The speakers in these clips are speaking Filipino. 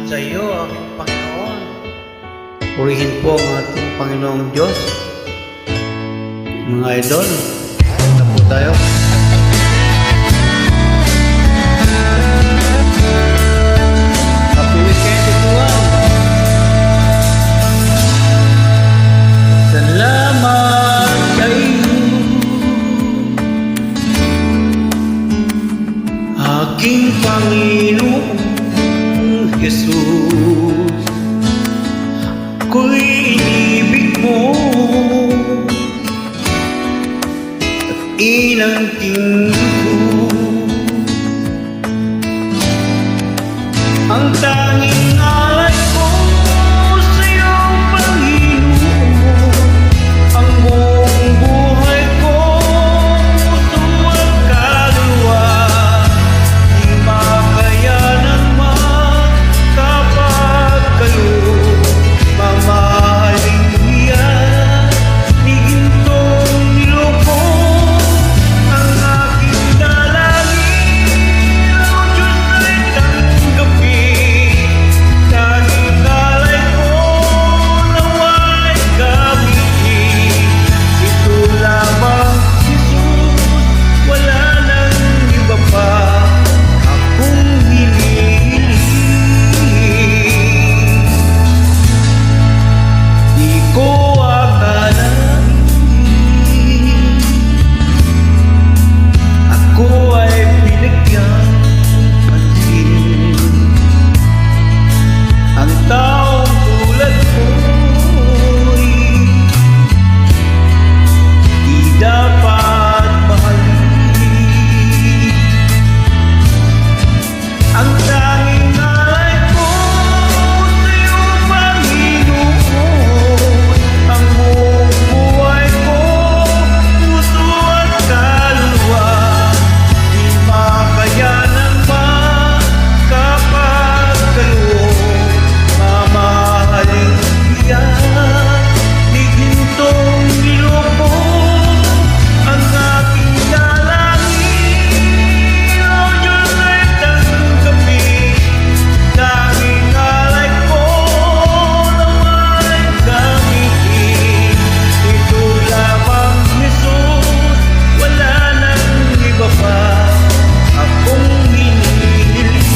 sa iyo, aking Panginoon. Purihin po ang ating Panginoong Diyos. Mga idol, na po tayo. Happy weekend everyone. Salamat sa iyo, aking Panginoon Jesus. Ako'y inibig mo at inangking ko. Ang tanging alay ko sa iyong Panginoon, ang buong buhay ko, puso at kaluluwa. Di makayanan man kapag kayo mamahaling hiyan, ni gintong niloko ang aking dalangin. Ang Diyos ay tanggapin, tanging alay ko nawa'y gamitin. Ito lamang Jesus, wala nang iba pa akong hinihiling. Di ko akalain ako ay binigyan pansin. Ang taong tulad ko'y di dapat mahalin. Ang tanging alay ko sa iyo, Panginoon, ang buong buhay ko, puso at kaluluwa. Di makayanan man kapag kayo mamahaling hiyan, ni gintong niloko ang aking dalangin. O Diyos ay tanggapin, tanging alay ko nawa'y gamitin. Ito lamang Jesus, wala nang iba pa akong hinihiling.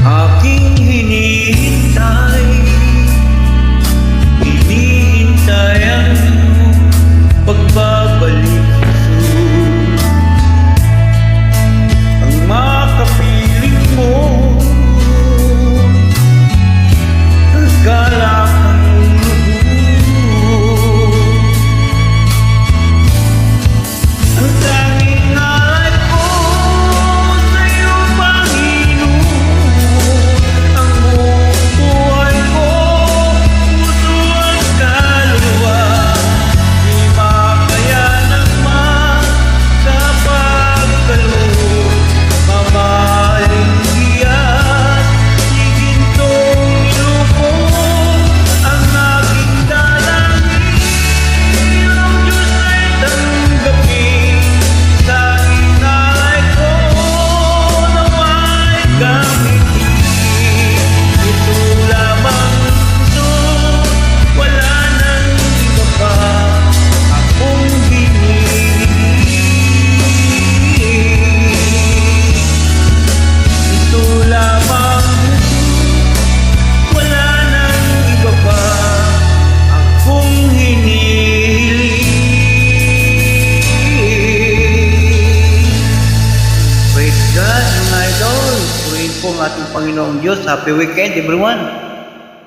Aking hinihintay ang iyong pagbabalik, Jesus. Ang makapiling mo, galak ang loob. Ang tanging alay ko sa iyo, Panginoon, ang buong buhay ko, puso at kaluluwa. Di makayanan man kapag kayo mamahaling hiyan, ni gintong niloko ang aking dalangin. Ang Diyos ay tanggapin, tanging alay ko nawa'y gamitin. Ito lamang Jesus, wala nang iba pa akong hinihiling. Ito lamang Jesus, wala nang iba pa akong hinihiling. Praise God, mga idol. Purihin po ang ating Panginoong Diyos. Happy weekend everyone.